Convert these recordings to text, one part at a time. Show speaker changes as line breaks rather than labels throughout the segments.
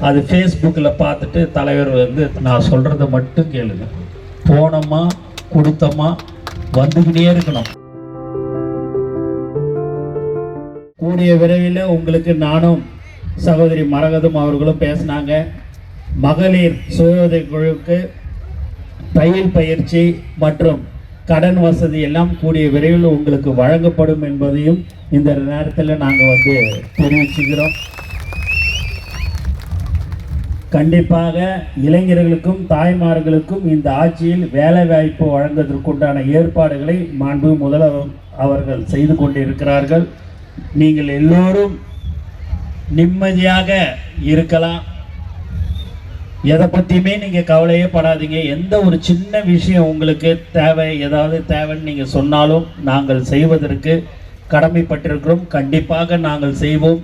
அது ஃபேஸ்புக்கில் பார்த்துட்டு தலைவர் வந்து நான் சொல்கிறத மட்டும் கேளுங்க, போனோமா கொடுத்தோமா வந்துக்கிட்டே இருக்கணும். கூடிய விரைவில் உங்களுக்கு நானும் சகோதரி மரகதம் அவர்களும் பேசினாங்க. மகளிர் சுய உதவி குழுவுக்கு தையல் பயிற்சி மற்றும் கடன் வசதி எல்லாம் கூடிய விரைவில் உங்களுக்கு வழங்கப்படும் என்பதையும் இந்த நேரத்தில் நாங்கள் வந்து தெரிவிச்சுக்கிறோம். கண்டிப்பாக இளைஞர்களுக்கும் தாய்மார்களுக்கும் இந்த ஆட்சியில் வேலை வாய்ப்பு வழங்குவதற்குண்டான ஏற்பாடுகளை மாண்பு முதல்வர் அவர்கள் செய்து கொண்டிருக்கிறார்கள். நீங்கள் எல்லோரும் நிம்மதியாக இருக்கலாம். எதை பற்றியுமே நீங்கள் கவலையே படாதீங்க. எந்த ஒரு சின்ன விஷயம் உங்களுக்கு தேவை, ஏதாவது தேவைன்னு நீங்கள் சொன்னாலும் நாங்கள் செய்வதற்கு கடமைப்பட்டிருக்கிறோம். கண்டிப்பாக நாங்கள் செய்வோம்.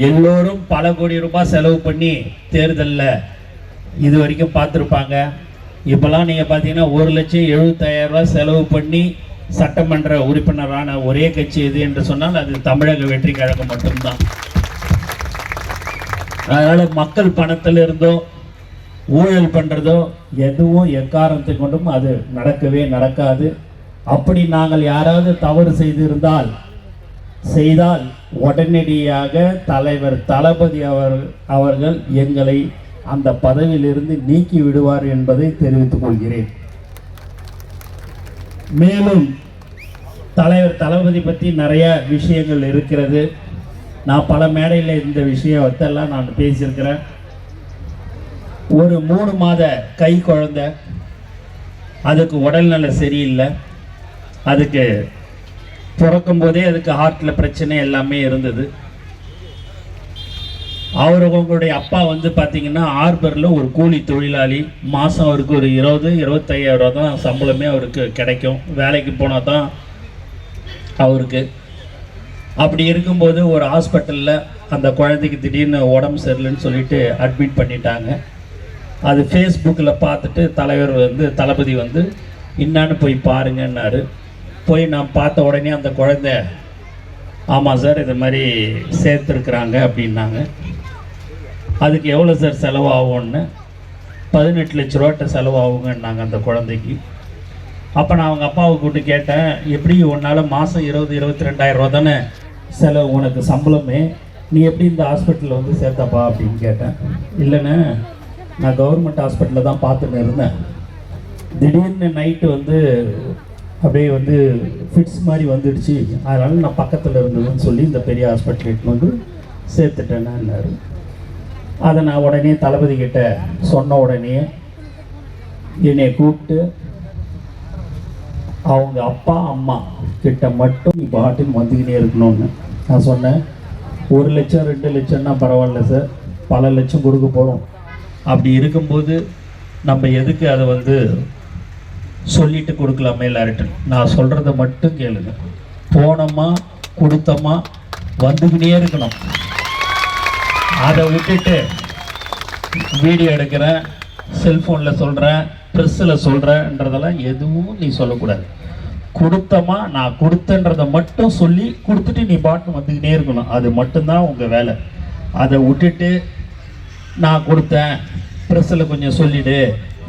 எல்லோரும் பல கோடி ரூபாய் செலவு பண்ணி தேர்தலில் இது வரைக்கும் பார்த்துருப்பாங்க. இப்போலாம் நீங்கள் பார்த்தீங்கன்னா 1,70,000 ரூபாய் செலவு பண்ணி சட்டமன்ற உறுப்பினரான ஒரே கட்சி எது என்று சொன்னால் அது தமிழக வெற்றி கழகம் மட்டும்தான். அதனால் மக்கள் பணத்தில் இருந்தோ ஊழல் பண்ணுறதோ எதுவும் எக்காரணத்தை கொண்டும் அது நடக்கவே நடக்காது. அப்படி நாங்கள் யாராவது தவறு செய்தால் உடனடியாக தலைவர் தளபதி அவர்கள் எங்களை அந்த பதவியிலிருந்து நீக்கி விடுவார் என்பதை தெரிவித்துக் கொள்கிறேன். மேலும் தலைவர் தளபதி பற்றி நிறைய விஷயங்கள் இருக்கிறது. நான் பல மேடையில் இந்த விஷயத்தெல்லாம் நான் பேசியிருக்கிறேன். ஒரு 3 மாத கை குழந்தை, அதுக்கு உடல்நல சரியில்லை. அதுக்கு பிறக்கும் போதே அதுக்கு ஹார்ட்டில் பிரச்சனை எல்லாமே இருந்தது. அவங்களுடைய அப்பா வந்து பார்த்திங்கன்னா ஆர்பரில் ஒரு கூலி தொழிலாளி. மாதம் அவருக்கு ஒரு 20-25 ரூபா தான் சம்பளமே அவருக்கு கிடைக்கும். வேலைக்கு போனால் தான் அவருக்கு. அப்படி இருக்கும்போது ஒரு ஹாஸ்பிட்டலில் அந்த குழந்தைக்கு திடீர்னு உடம்பு சரியில்லைன்னு சொல்லிட்டு அட்மிட் பண்ணிட்டாங்க. அது ஃபேஸ்புக்கில் பார்த்துட்டு தலைவர் வந்து தளபதி வந்து என்னான்னு போய் பாருங்கன்னாரு. போய் நான் பார்த்த உடனே அந்த குழந்தை, ஆமாம் சார் இது மாதிரி சேர்த்துருக்குறாங்க அப்படின்னாங்க. அதுக்கு எவ்வளோ சார் செலவாகும்னு, 18 லட்ச ரூபாட்ட செலவாகுங்கன்னாங்க அந்த குழந்தைக்கு. அப்போ நான் அவங்க அப்பாவை கூப்பிட்டு கேட்டேன், எப்படி உன்னால் மாதம் 20-22 ரூபா தானே செலவு, உனக்கு சம்பளமே, நீ எப்படி இந்த ஹாஸ்பிட்டலில் வந்து சேர்த்தப்பா அப்படின்னு கேட்டேன். இல்லைண்ணே, நான் கவர்மெண்ட் ஹாஸ்பிட்டலில் தான் பார்த்துன்னு இருந்தேன். திடீர்னு நைட்டு வந்து அப்படியே வந்து ஃபிட்ஸ் மாதிரி வந்துடுச்சு, அதனால் நான் பக்கத்தில் இருந்ததுன்னு சொல்லி இந்த பெரிய ஹாஸ்பிட்டலுக்கு வந்து சேர்த்துட்டேன்னாரு. அதை நான் உடனே தளபதி கிட்ட சொன்ன உடனே என்னை கூப்பிட்டு அவங்க அப்பா அம்மா கிட்ட மட்டும் நீ பாட்டுன்னு வந்துக்கிட்டே இருக்கணும்னு நான் சொன்னேன். 1 லட்சம் 2 லட்சம்னா பரவாயில்ல சார், பல லட்சம் கொடுக்க போகிறோம். அப்படி இருக்கும்போது நம்ம எதுக்கு அதை வந்து சொல்லிட்டு கொடுக்கலாமே எல்லார்ட்டும். நான் சொல்கிறத மட்டும் கேளுங்க, போனோமா கொடுத்தோமா வந்துக்கிட்டே இருக்கணும். அதை விட்டுட்டு வீடியோ எடுக்கிறேன், செல்ஃபோனில் சொல்கிறேன், ப்ரெஸ்ஸில் சொல்கிறேன்றதெல்லாம் எதுவும் நீ சொல்லக்கூடாது. கொடுத்தோமா நான் கொடுத்தன்றதை மட்டும் சொல்லி கொடுத்துட்டு நீ பாட்டு வந்துக்கிட்டே இருக்கணும். அது மட்டும்தான் உங்கள் வேலை. அதை விட்டுட்டு நான் கொடுத்தேன், ப்ரெஸ்ஸில் கொஞ்சம் சொல்லிவிடு,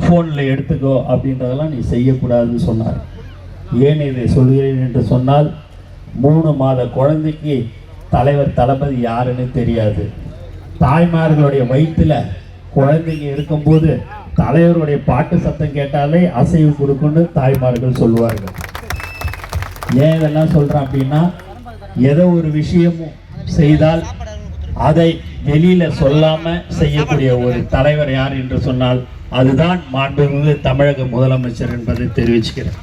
ஃபோனில் எடுத்துக்கோ அப்படின்றதெல்லாம் நீ செய்யக்கூடாதுன்னு சொன்னார். ஏன் இதை சொல்கிறேன் என்று சொன்னால், 3 மாத குழந்தைக்கு தலைவர் தளபதி யாருன்னு தெரியாது. தாய்மார்களுடைய வயிற்றில் குழந்தைங்க இருக்கும்போது தலைவருடைய பாட்டு சத்தம் கேட்டாலே அசைவு கொடுக்குன்னு தாய்மார்கள் சொல்லுவார்கள். ஏன் இதெல்லாம் சொல்கிறேன் அப்படின்னா, ஏதோ ஒரு விஷயமும் செய்தால் அதை வெளியில் சொல்லாமல் செய்யக்கூடிய ஒரு தலைவர் யார் என்று சொன்னால் அதுதான் மாண்புமிகு தமிழக முதலமைச்சர் என்பதை தெரிவிச்சுக்கிறேன்.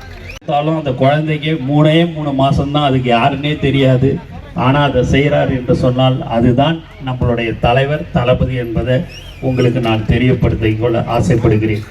அந்த குழந்தைக்கு 3 மாதம்தான், அதுக்கு யாருன்னே தெரியாது. ஆனால் அதை செய்கிறார் என்று சொன்னால் அதுதான் நம்மளுடைய தலைவர் தளபதி என்பதை உங்களுக்கு நான் தெரியப்படுத்திக் கொள்ள ஆசைப்படுகிறேன்.